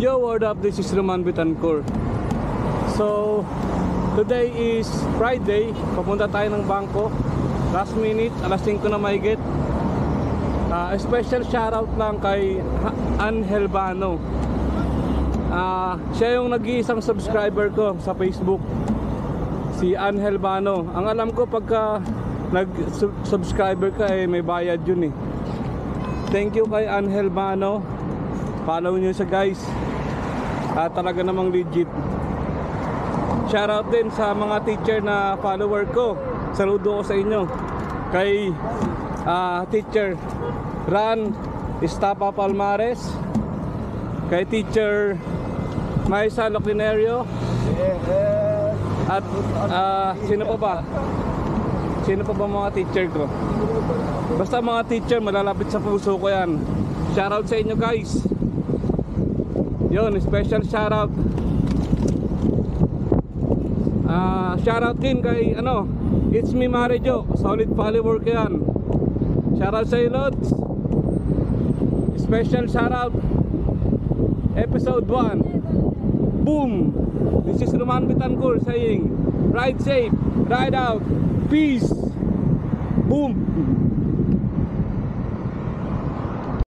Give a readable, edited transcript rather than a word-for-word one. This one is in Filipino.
Yo, what up? This is Roman Betancourt. So, today is Friday. Papunta tayo ng bangko. Last minute, alas 5 na mahigit. Special shoutout lang kay Angel Bano. Siya yung nag-iisang subscriber ko sa Facebook. Si Angel Bano. Ang alam ko pagka nag-subscriber ka may bayad yun eh. Thank you kay Angel Bano. Follow nyo siya guys. Talaga namang legit. Shoutout din sa mga teacher na follower ko. Saludo ko sa inyo. Kay teacher Ran Estapa Palmares, kay teacher Maisa Loclinario, at sino pa ba? Sino pa ba mga teacher ko? Basta mga teacher, malalapit sa puso ko yan. Shoutout sa inyo guys. Yun, special shoutout. Shoutout din kay It's Me Marijo, solid follower ko yan. Shoutout sa iyo Lods. Special shoutout episode 1. Boom. This is Roman Betancourt saying ride safe, ride out, peace. Boom.